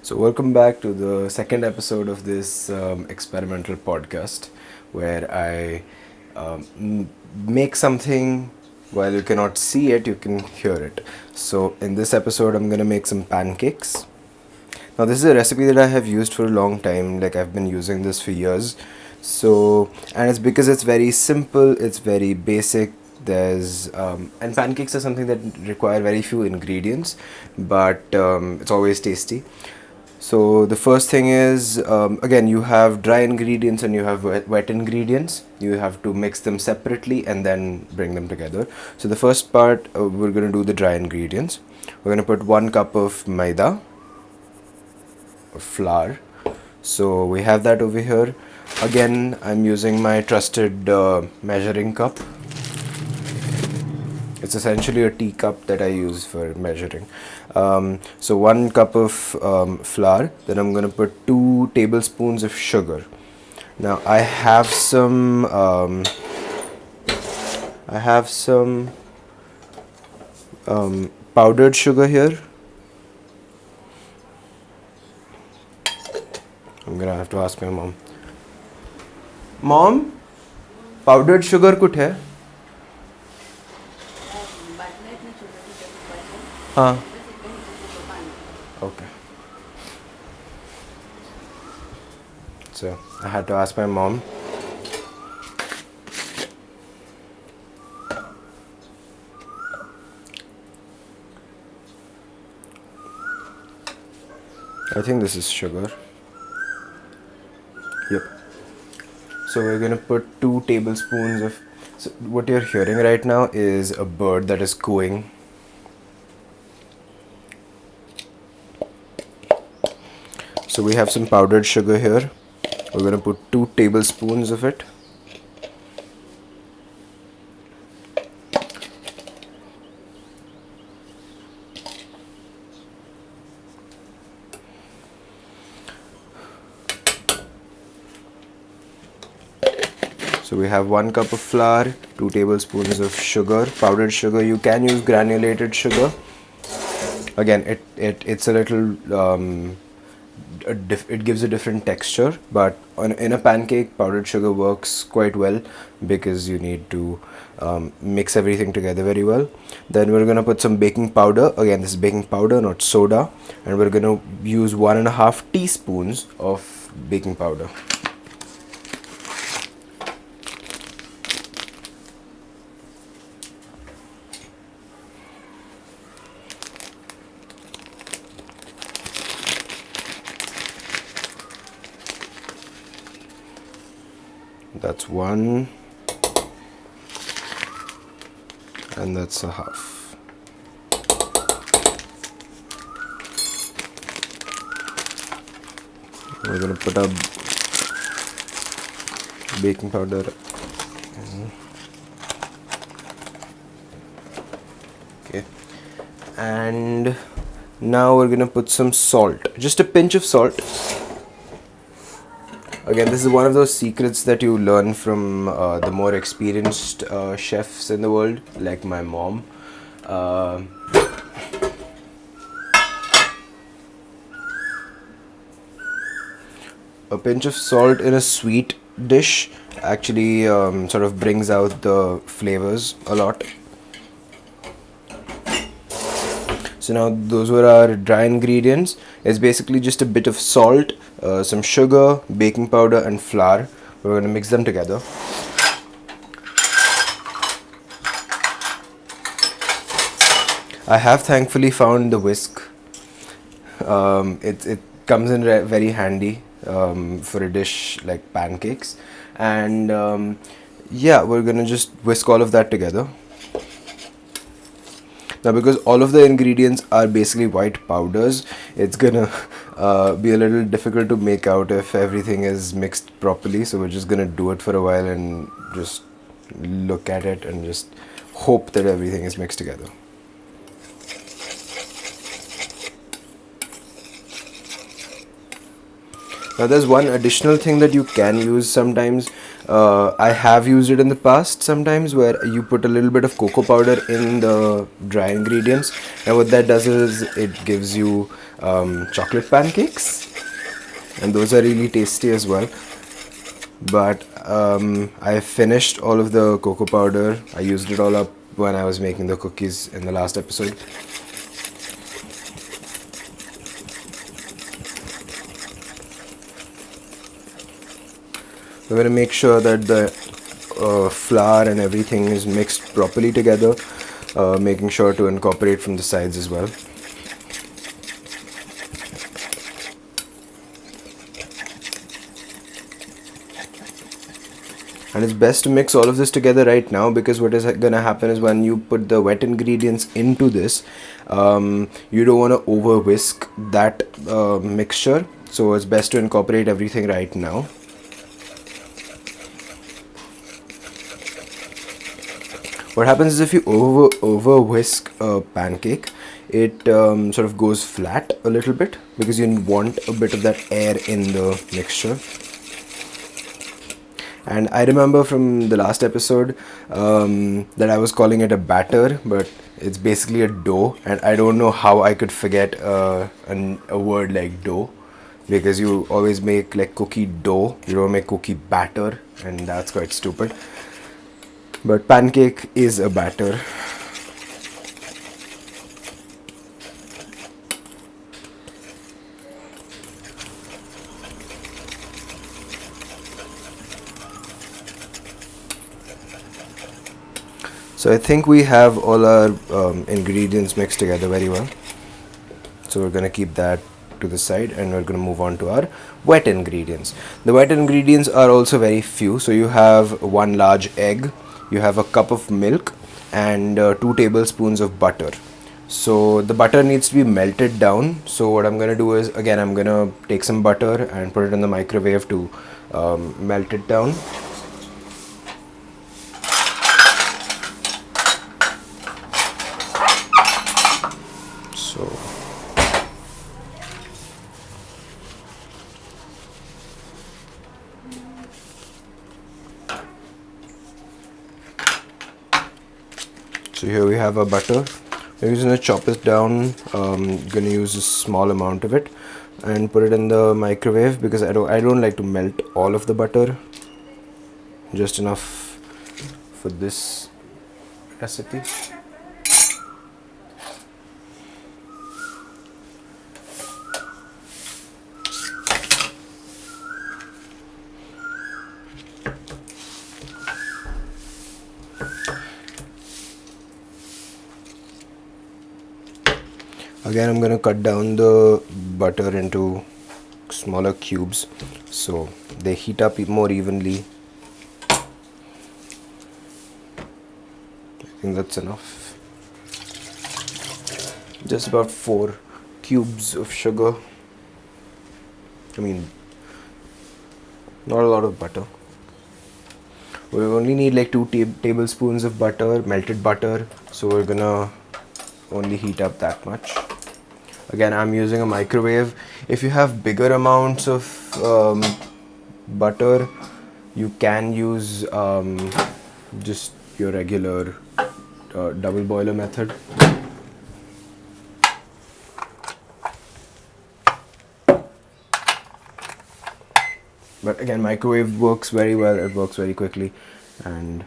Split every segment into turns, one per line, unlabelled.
So, welcome back to the second episode of this experimental podcast where I make something while you cannot see it, you can hear it. So, in this episode, I'm gonna make some pancakes. Now, this is a recipe that I have used for a long time, like, I've been using this for years. So, and it's because it's very simple, it's very basic. And pancakes are something that require very few ingredients, but it's always tasty. So the first thing is, again, you have dry ingredients and you have wet ingredients. You have to mix them separately and then bring them together. So the first part, we're going to do the dry ingredients. We're going to put 1 cup of maida or flour. So we have that over here. Again, I'm using my trusted measuring cup. It's essentially a teacup that I use for measuring. So 1 cup of flour. Then I'm going to put 2 tablespoons of sugar. Now I have some powdered sugar here. I'm gonna have to ask my mom. Mom, powdered sugar कुछ है? हाँ. Okay. So I had to ask my mom. I think this is sugar. Yep. So we're gonna put 2 tablespoons of. So what you're hearing right now is a bird that is cooing. So we have some powdered sugar here. We're going to put 2 tablespoons of it. So we have 1 cup of flour, 2 tablespoons of sugar, powdered sugar. You can use granulated sugar. Again, it's a little it gives a different texture, but in a pancake, powdered sugar works quite well because you need to mix everything together very well. Then we're gonna put some baking powder. Again, this is baking powder, not soda, and we're gonna use 1.5 teaspoons of baking powder. That's 1, and that's 1/2. We're gonna put up baking powder. Okay, and now we're gonna put some salt, just a pinch of salt. Again, this is one of those secrets that you learn from the more experienced chefs in the world, like my mom. A pinch of salt in a sweet dish actually sort of brings out the flavors a lot. So now those were our dry ingredients. It's basically just a bit of salt, some sugar, baking powder and flour. We're going to mix them together. I have thankfully found the whisk. It comes in very handy for a dish like pancakes. And yeah, we're going to just whisk all of that together. Now, because all of the ingredients are basically white powders, it's gonna be a little difficult to make out if everything is mixed properly. So we're just gonna do it for a while and just look at it and just hope that everything is mixed together. Now there's one additional thing that you can use sometimes. I have used it in the past sometimes, where you put a little bit of cocoa powder in the dry ingredients And what that does is it gives you chocolate pancakes, and those are really tasty as well. But I finished all of the cocoa powder. I used it all up when I was making the cookies in the last episode. We're going to make sure that the flour and everything is mixed properly together, making sure to incorporate from the sides as well. And it's best to mix all of this together right now, because what is going to happen is when you put the wet ingredients into this, you don't want to over whisk that mixture. So it's best to incorporate everything right now. What happens is if you over whisk a pancake, it sort of goes flat a little bit, because you want a bit of that air in the mixture. And I remember from the last episode that I was calling it a batter, but it's basically a dough. And I don't know how I could forget a word like dough, because you always make like cookie dough, you don't make cookie batter, and that's quite stupid. But pancake is a batter. So I think we have all our ingredients mixed together very well. So we're going to keep that to the side, and we're going to move on to our wet ingredients. The wet ingredients are also very few. So you have one large egg, you have a cup of milk, and 2 tablespoons of butter. So the butter needs to be melted down. So what I'm going to do is, again, I'm going to take some butter and put it in the microwave to melt it down. So here we have our butter. We're just going to chop it down. Going to use a small amount of it and put it in the microwave, because I don't like to melt all of the butter. Just enough for this recipe. Again, I'm going to cut down the butter into smaller cubes so they heat up more evenly. I think that's enough. Just about 4 cubes of sugar. I mean, not a lot of butter. We only need like 2 tablespoons of butter, melted butter. So we're gonna only heat up that much. Again, I'm using a microwave. If you have bigger amounts of butter, you can use just your regular double boiler method. But again, microwave works very well. It works very quickly, and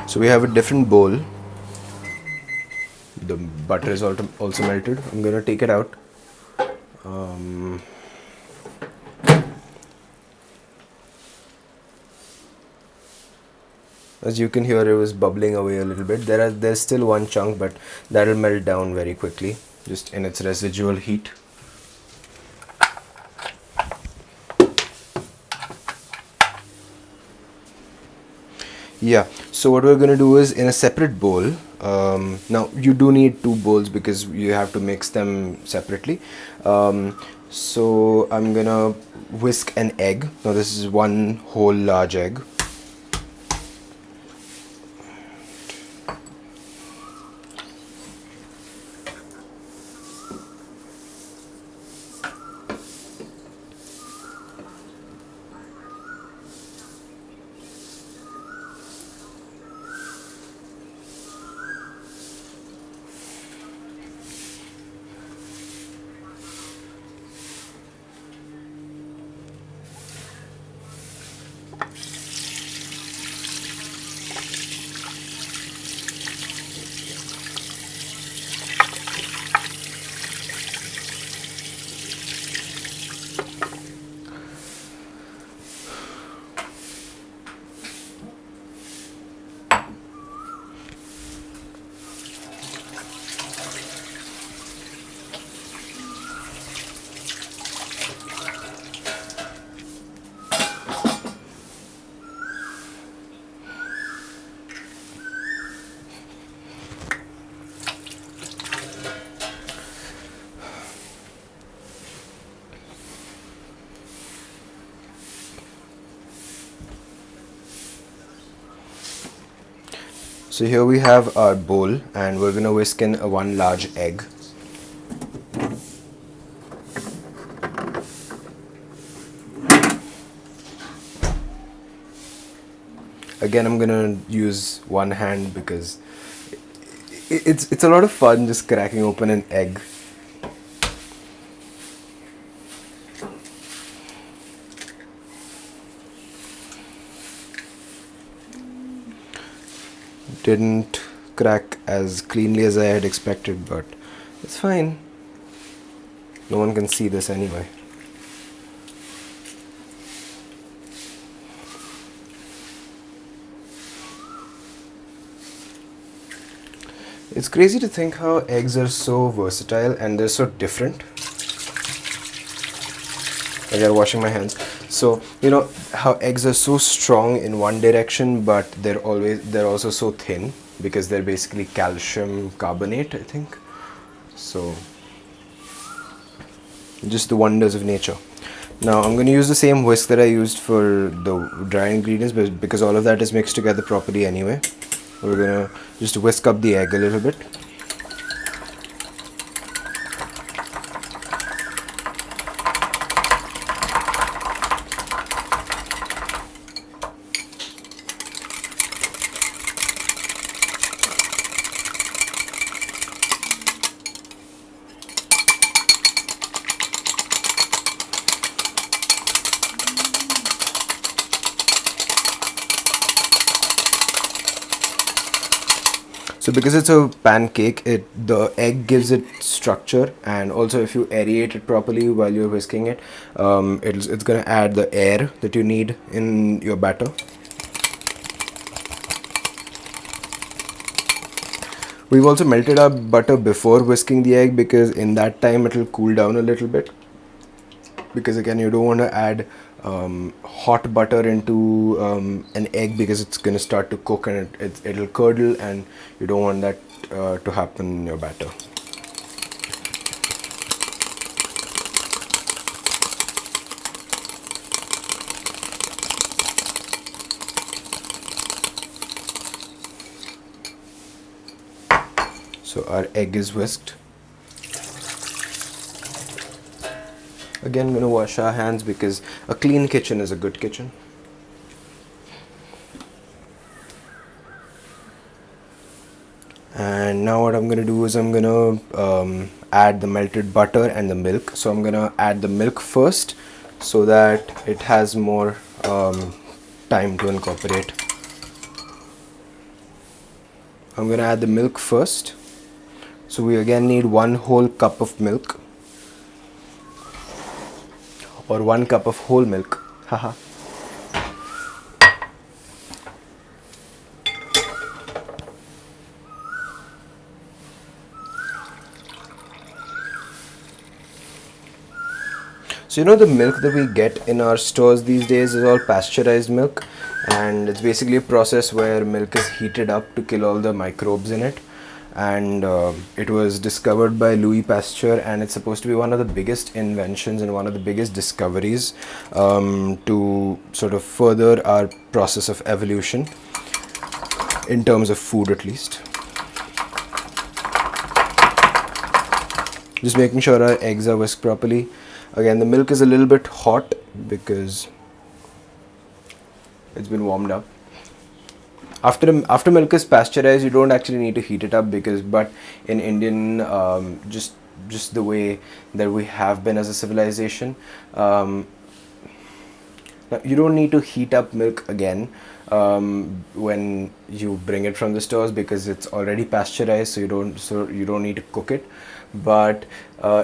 so we have a different bowl. The butter is also melted. I'm gonna take it out. As you can hear, it was bubbling away a little bit. There's still one chunk, but that'll melt down very quickly, just in its residual heat. Yeah, so what we're going to do is, in a separate bowl, Now you do need two bowls because you have to mix them separately. So I'm gonna whisk an egg. Now this is one whole large egg. So here we have our bowl, and we're gonna whisk in one large egg. Again, I'm gonna use one hand because it's a lot of fun just cracking open an egg. Didn't crack as cleanly as I had expected, but it's fine. No one can see this anyway. It's crazy to think how eggs are so versatile and they're so different. I got washing my hands. So you know how eggs are so strong in one direction, but they're also so thin because they're basically calcium carbonate, I think. So just the wonders of nature. Now I'm going to use the same whisk that I used for the dry ingredients, but because all of that is mixed together properly anyway, we're going to just whisk up the egg a little bit. So because it's a pancake, the egg gives it structure, and also if you aerate it properly while you're whisking it, it's gonna add the air that you need in your batter. We've also melted our butter before whisking the egg because in that time it'll cool down a little bit. Because again, you don't want to add hot butter into an egg because it's going to start to cook and it'll curdle, and you don't want that to happen in your batter. So our egg is whisked. Again, I'm going to wash our hands because a clean kitchen is a good kitchen. And now what I'm going to do is I'm going to add the melted butter and the milk. So I'm going to add the milk first so that it has more time to incorporate. I'm going to add the milk first. So we again need 1 whole cup of milk. Or 1 cup of whole milk. Haha. So you know the milk that we get in our stores these days is all pasteurized milk, and it's basically a process where milk is heated up to kill all the microbes in it. and it was discovered by Louis Pasteur, and it's supposed to be one of the biggest inventions and one of the biggest discoveries to sort of further our process of evolution in terms of food, at least. Just making sure our eggs are whisked properly. Again, the milk is a little bit hot because it's been warmed up. After milk is pasteurized, you don't actually need to heat it up, but in Indian, just the way that we have been as a civilization, you don't need to heat up milk again when you bring it from the stores, because it's already pasteurized, so you don't need to cook it. But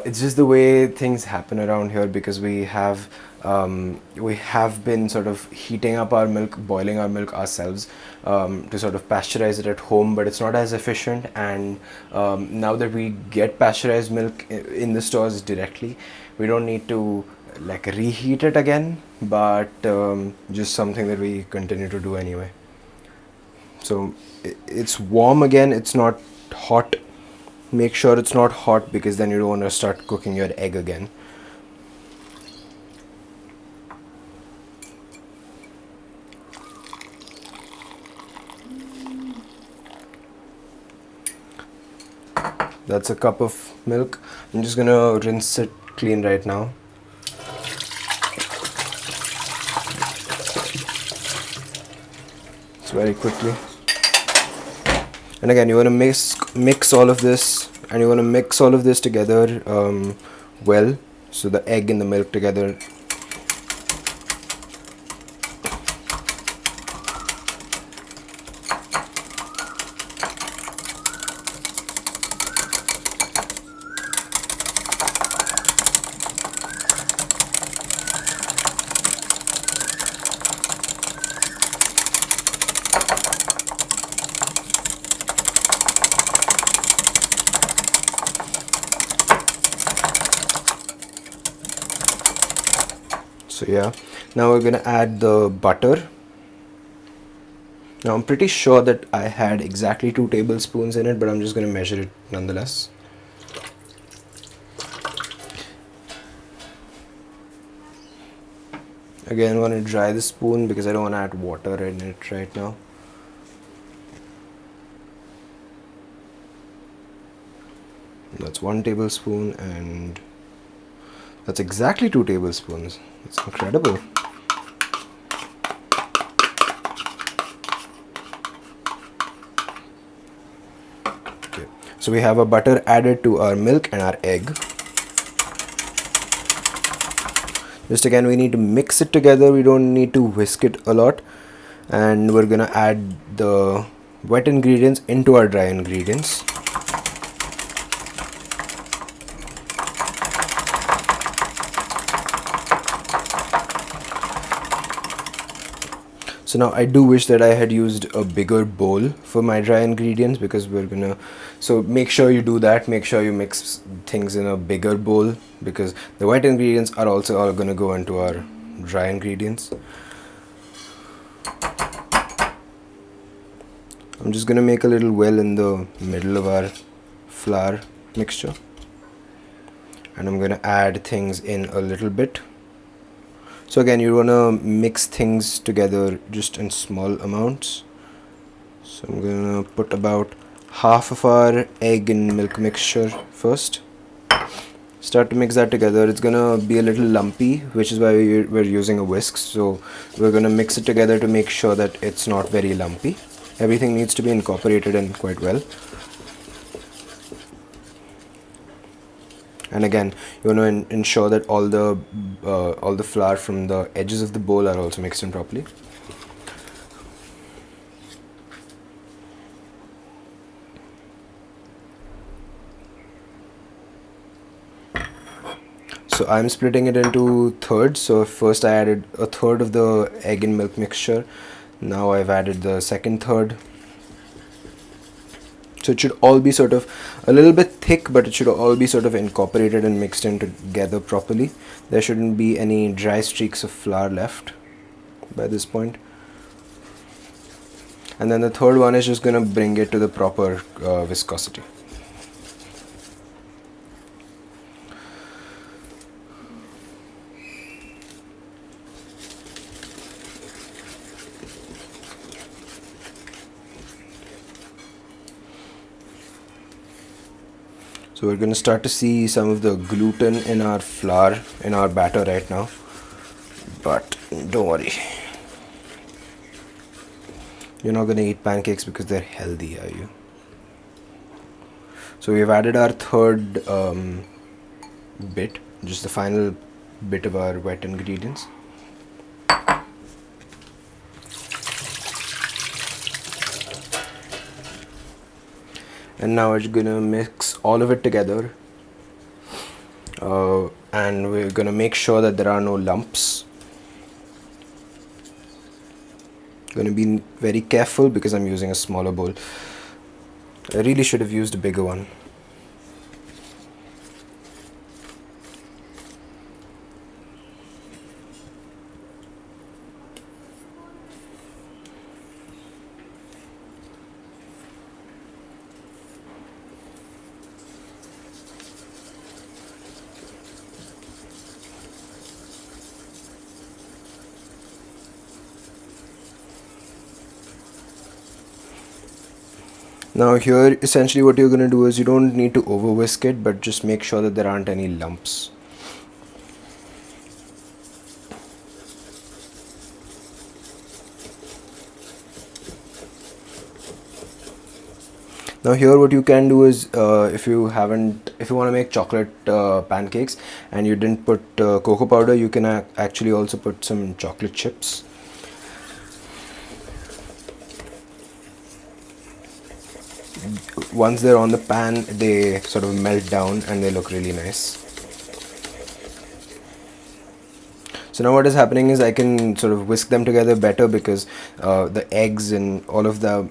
it's just the way things happen around here, because we have been sort of heating up our milk, boiling our milk ourselves to sort of pasteurize it at home, but it's not as efficient. And now that we get pasteurized milk in the stores directly, we don't need to like reheat it again, but just something that we continue to do anyway. So it's warm again, it's not hot. Make sure it's not hot, because then you don't want to start cooking your egg again. That's a cup of milk. I'm just gonna rinse it clean right now. It's very quickly. And again, you want to mix all of this, and you want to mix all of this together well, so the egg and the milk together. So yeah, now we're gonna add the butter. Now I'm pretty sure that I had exactly 2 tablespoons in it, but I'm just gonna measure it nonetheless. Again, I want to dry the spoon because I don't want to add water in it right now. That's 1 tablespoon, and that's exactly 2 tablespoons. It's incredible. Okay, so we have our butter added to our milk and our egg. Just again, we need to mix it together. We don't need to whisk it a lot. And we're gonna add the wet ingredients into our dry ingredients. So now I do wish that I had used a bigger bowl for my dry ingredients, because so make sure you do that. Make sure you mix things in a bigger bowl, because the wet ingredients are also all gonna go into our dry ingredients. I'm just gonna make a little well in the middle of our flour mixture, and I'm gonna add things in a little bit. So again, you want to mix things together just in small amounts. So I'm going to put about half of our egg and milk mixture first. Start to mix that together. It's going to be a little lumpy, which is why we're using a whisk. So we're going to mix it together to make sure that it's not very lumpy. Everything needs to be incorporated in quite well. And again, you want to ensure that all the flour from the edges of the bowl are also mixed in properly. So I'm splitting it into thirds. So first I added a third of the egg and milk mixture. Now I've added the second third. So it should all be sort of a little bit thick, but it should all be sort of incorporated and mixed in together properly. There shouldn't be any dry streaks of flour left by this point. And then the third one is just going to bring it to the proper viscosity. So we're going to start to see some of the gluten in our flour, in our batter right now. But don't worry. You're not going to eat pancakes because they're healthy, are you? So we've added our third bit, just the final bit of our wet ingredients. And now we're gonna mix all of it together, and we're gonna make sure that there are no lumps. Gonna be very careful because I'm using a smaller bowl. I really should have used a bigger one. Now here essentially what you're going to do is you don't need to over whisk it, but just make sure that there aren't any lumps. Now here what you can do is if you want to make chocolate pancakes and you didn't put cocoa powder, you can actually also put some chocolate chips. Once they're on the pan, they sort of melt down and they look really nice. So now what is happening is I can sort of whisk them together better because the eggs and all of the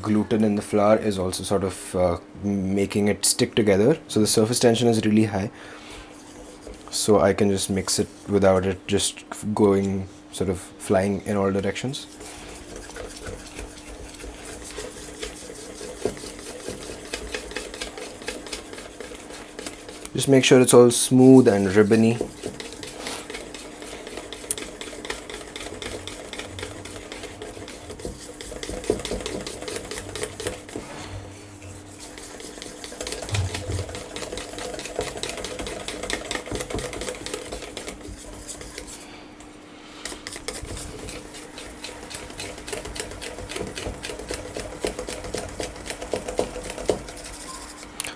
gluten in the flour is also sort of making it stick together. So the surface tension is really high. So I can just mix it without it just going sort of flying in all directions. Just make sure it's all smooth and ribbony.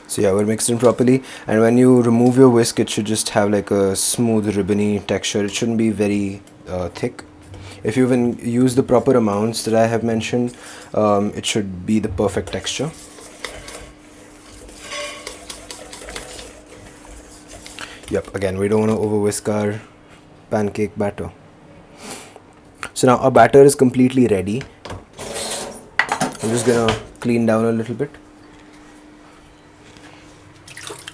So yeah, we're mixed in properly, and when you remove your whisk, it should just have like a smooth ribbony texture. It shouldn't be very thick. If you even use the proper amounts that I have mentioned, it should be the perfect texture. Yep, again, we don't want to over whisk our pancake batter. So now our batter is completely ready. I'm just gonna clean down a little bit.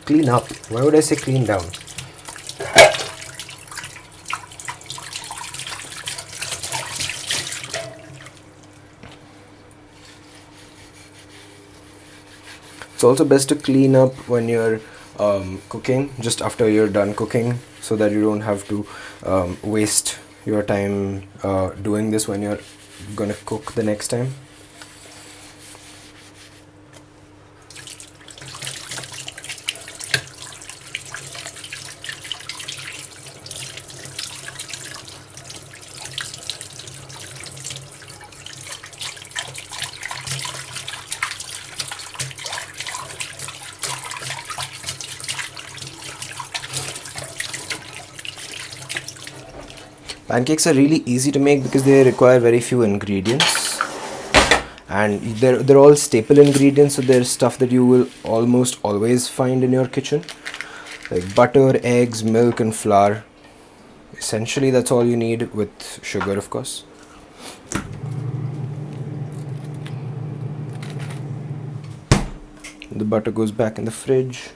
Clean up. Why would I say clean down? It's also best to clean up when you're cooking, just after you're done cooking, so that you don't have to waste your time doing this when you're gonna cook the next time. Pancakes are really easy to make because they require very few ingredients, and they're all staple ingredients, so there's stuff that you will almost always find in your kitchen, like butter, eggs, milk and flour. Essentially that's all you need, with sugar of course. The butter goes back in the fridge.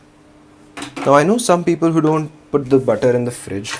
Now I know some people who don't put the butter in the fridge.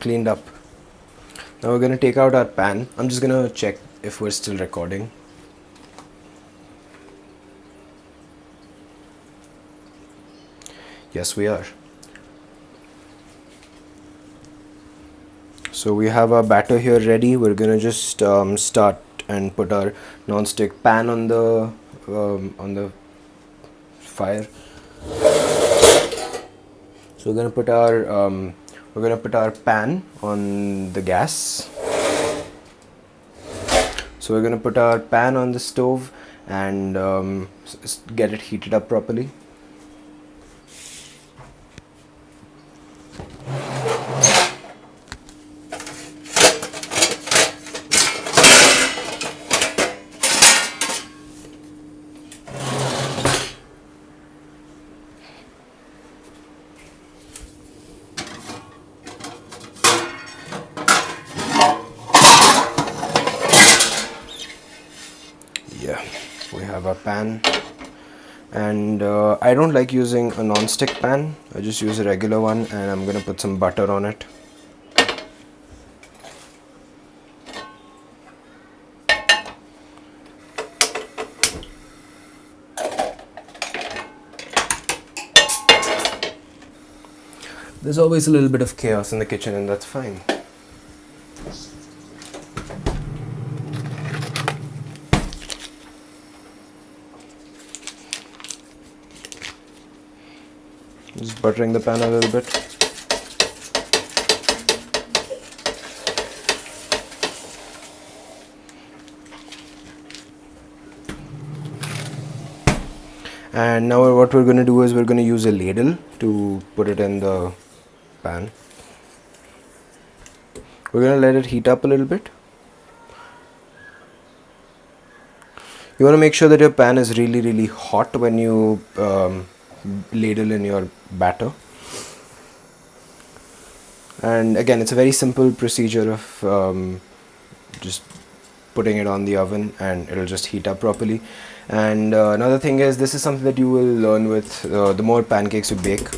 cleaned up. Now we're gonna take out our pan. I'm just gonna check if we're still recording. Yes, we are. So we have our batter here ready. We're gonna just start and put our non-stick pan on the fire. So we're gonna put our pan on the gas. So we're gonna put our pan on the stove and get it heated up properly. Yeah, we have our pan, and I don't like using a non-stick pan. I just use a regular one, and I'm gonna put some butter on it. There's always a little bit of chaos in the kitchen, and that's fine. Just buttering the pan a little bit. And now what we're going to do is we're going to use a ladle to put it in the pan. We're going to let it heat up a little bit. You want to make sure that your pan is really hot when you ladle in your batter. And again, it's a very simple procedure of just putting it on the oven, and it'll just heat up properly. And another thing is, this is something that you will learn with the more pancakes you bake.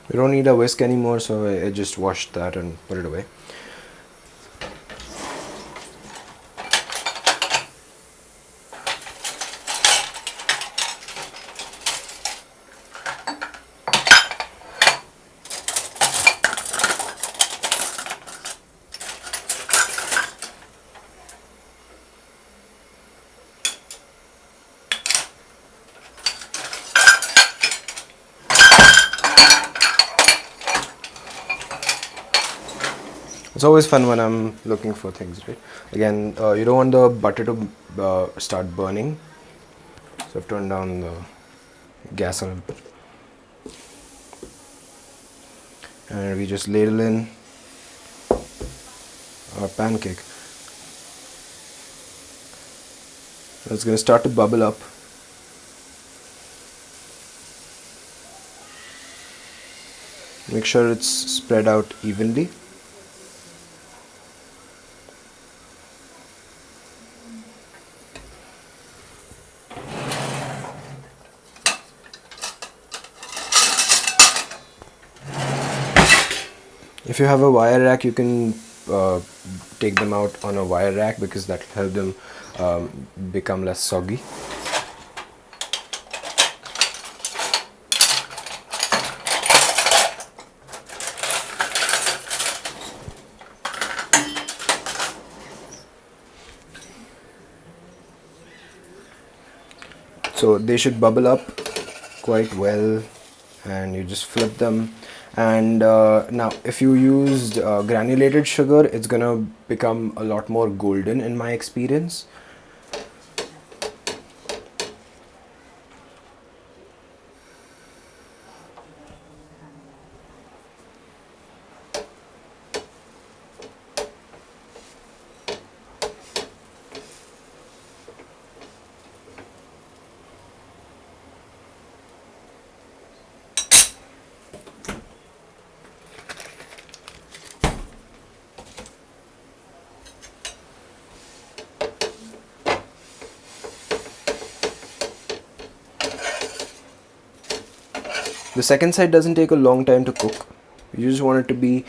We don't need a whisk anymore, so I just washed that and put it away. It's always fun when I'm looking for things, right? Again, you don't want the butter to start burning, so I've turned down the gas a little bit. And we just ladle in our pancake. It's going to start to bubble up. Make sure it's spread out evenly. If you have a wire rack, you can take them out on a wire rack, because that will help them become less soggy. So they should bubble up quite well, and you just flip them. And now if you used granulated sugar, it's gonna become a lot more golden in my experience. The second side doesn't take a long time to cook. You just want it to be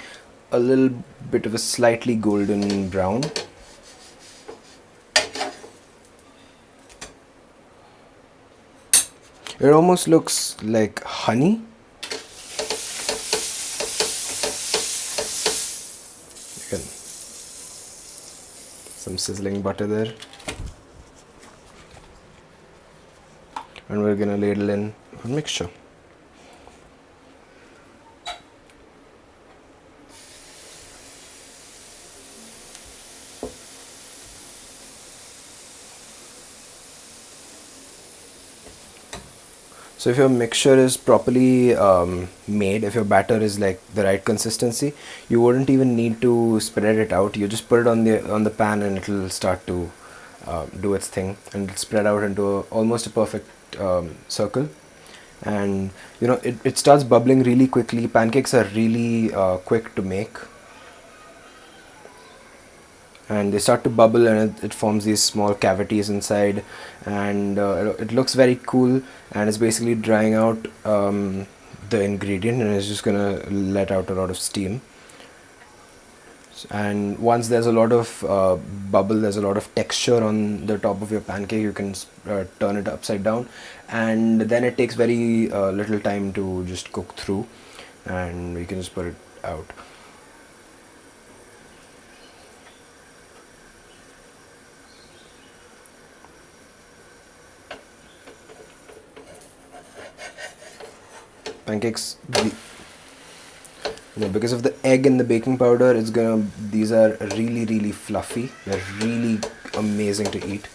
a little bit of a slightly golden brown. It almost looks like honey. Again, some sizzling butter there. And we're gonna ladle in a mixture. So if your mixture is properly made, if your batter is like the right consistency, you wouldn't even need to spread it out. You just put it on the pan and it'll start to do its thing, and it'll spread out into almost a perfect circle. And you know, it starts bubbling really quickly. Pancakes are really quick to make, and they start to bubble, and it forms these small cavities inside, and it looks very cool, and it's basically drying out the ingredient, and it's just gonna let out a lot of steam. And once there's a lot of bubble, there's a lot of texture on the top of your pancake, you can turn it upside down, and then it takes very little time to just cook through, and we can just put it out. Pancakes, because of the egg and the baking powder, these are really fluffy. They're really amazing to eat.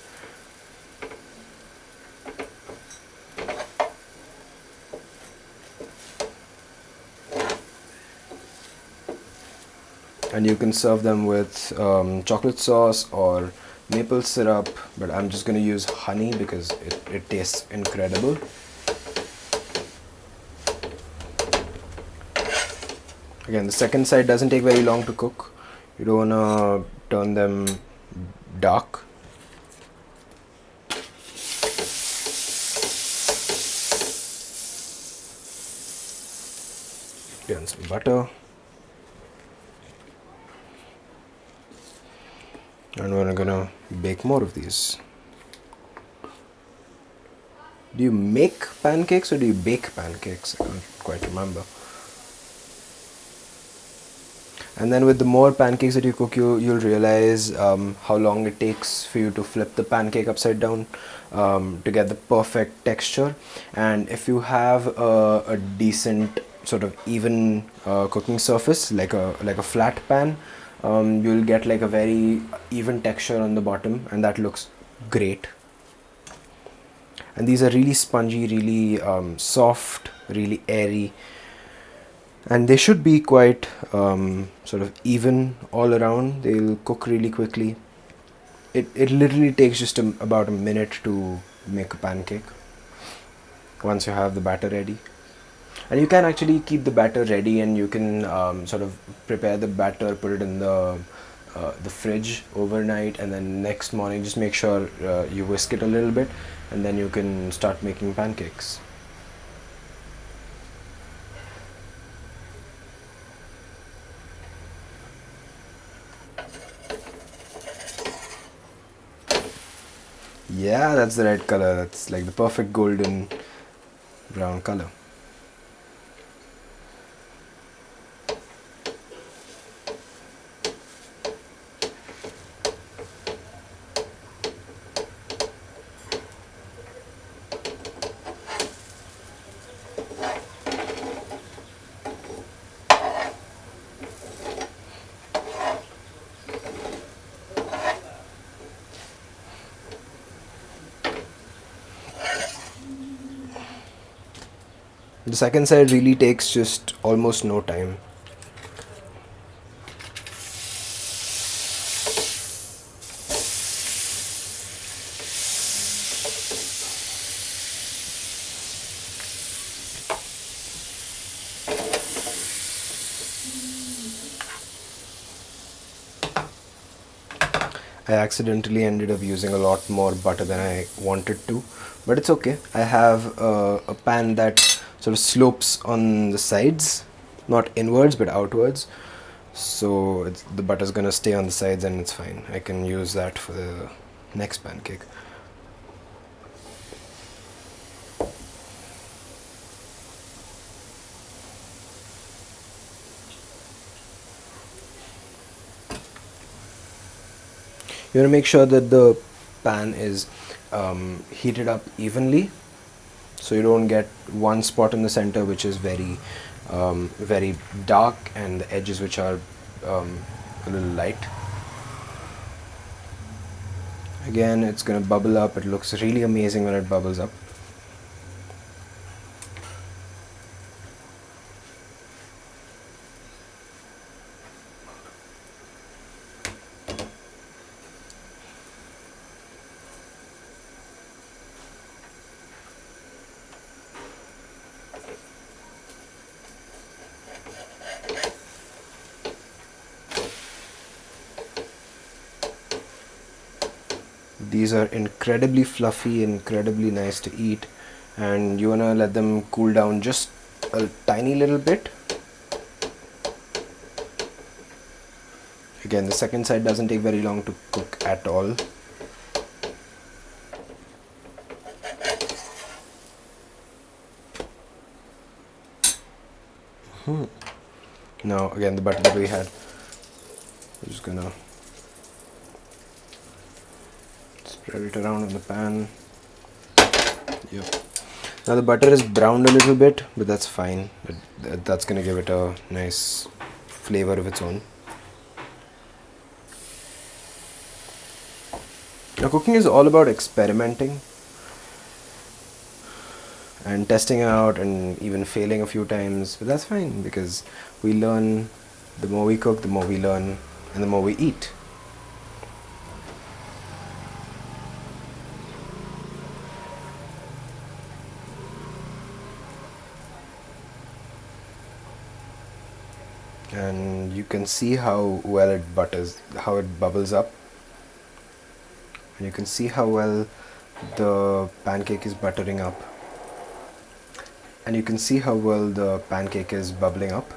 And you can serve them with chocolate sauce or maple syrup, but I'm just going to use honey because it tastes incredible. Again, the second side doesn't take very long to cook. You don't want to turn them dark. Again, some butter. And we're gonna bake more of these. Do you make pancakes or do you bake pancakes? I can't quite remember. And then with the more pancakes that you cook, you'll realize how long it takes for you to flip the pancake upside down to get the perfect texture. And if you have a decent sort of even cooking surface, like a flat pan, you'll get like a very even texture on the bottom, and that looks great. And these are really spongy, really soft, really airy. And they should be quite sort of even all around. They'll cook really quickly. It literally takes just about a minute to make a pancake once you have the batter ready. And you can actually keep the batter ready, and you can sort of prepare the batter, put it in the fridge overnight, and then next morning just make sure you whisk it a little bit, and then you can start making pancakes. Yeah, that's the right color. That's like the perfect golden brown color. The second side really takes just almost no time. I accidentally ended up using a lot more butter than I wanted to, but it's okay. I have a pan that sort of slopes on the sides, not inwards but outwards. So the butter's gonna stay on the sides and it's fine. I can use that for the next pancake. You want to make sure that the pan is heated up evenly, so you don't get one spot in the center which is very dark and the edges which are a little light. Again, it's going to bubble up. It looks really amazing when it bubbles up. These are incredibly fluffy, incredibly nice to eat, and you want to let them cool down just a tiny little bit. Again, the second side doesn't take very long to cook at all. Now again, the butter that we had, we're just gonna spread it around in the pan. Yep. Now the butter is browned a little bit, but that's fine. That's gonna give it a nice flavor of its own. Now cooking is all about experimenting and testing out and even failing a few times, but that's fine because we learn. The more we cook, the more we learn, and the more we eat. And you can see how well it how it bubbles up, and you can see how well the pancake is buttering up, and you can see how well the pancake is bubbling up.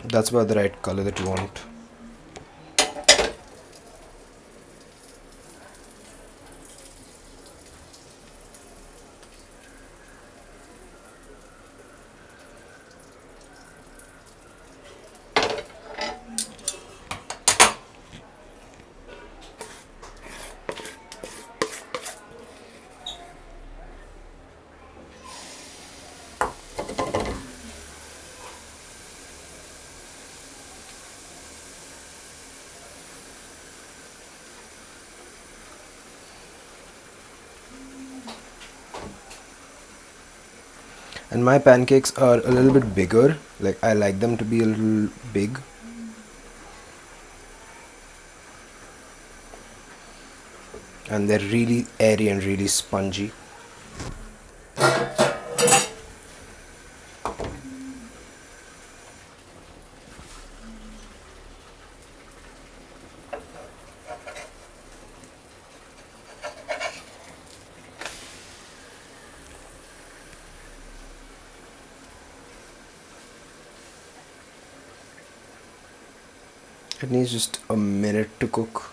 That's about the right color that you want. And my pancakes are a little bit bigger, like I like them to be a little big. And they're really airy and really spongy. It needs just a minute to cook.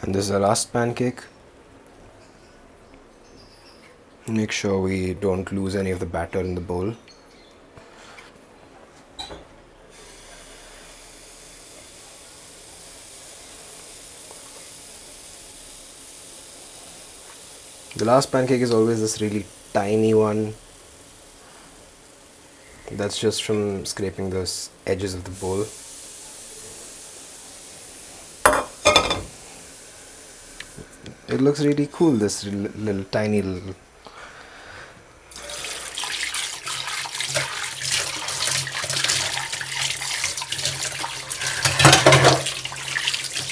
And this is the last pancake. Make sure we don't lose any of the batter in the bowl. The last pancake is always this really tiny one. That's just from scraping those edges of the bowl. It looks really cool, this little tiny little.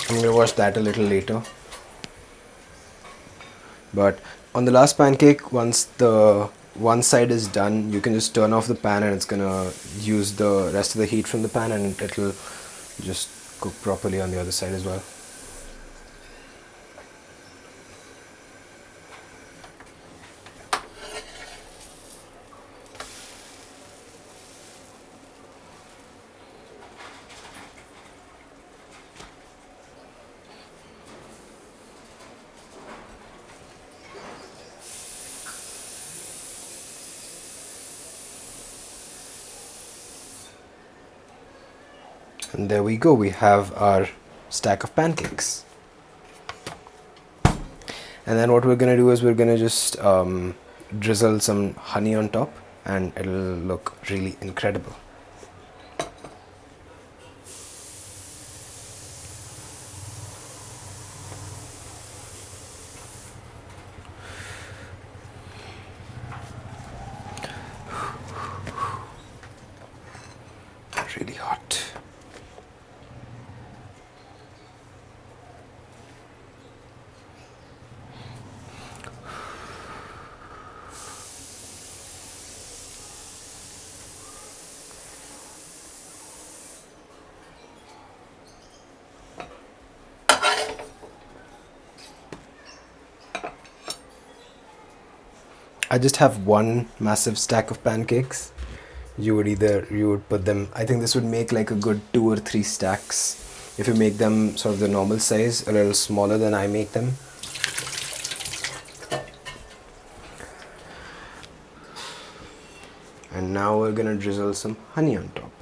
I'm gonna watch that a little later. But on the last pancake, once the one side is done, you can just turn off the pan and it's gonna use the rest of the heat from the pan and it'll just cook properly on the other side as well. And there we go, we have our stack of pancakes. And then what we're gonna do is we're gonna just drizzle some honey on top and it'll look really incredible. Really hot. I just have one massive stack of pancakes. You would put them, I think this would make like a good 2 or 3 stacks if you make them sort of the normal size, a little smaller than I make them. And now we're gonna drizzle some honey on top.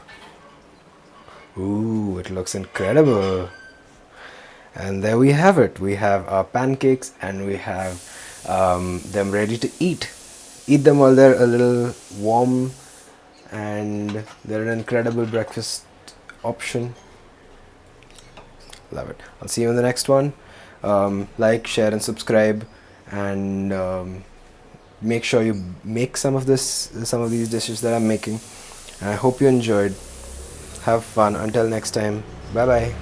Ooh, it looks incredible. And there we have it. We have our pancakes and we have them ready to eat. Eat them while they're a little warm, and they're an incredible breakfast option. Love it. I'll see you in the next one. Like, share and subscribe, and make sure you make some of these dishes that I'm making. And I hope you enjoyed. Have fun. Until next time. Bye bye.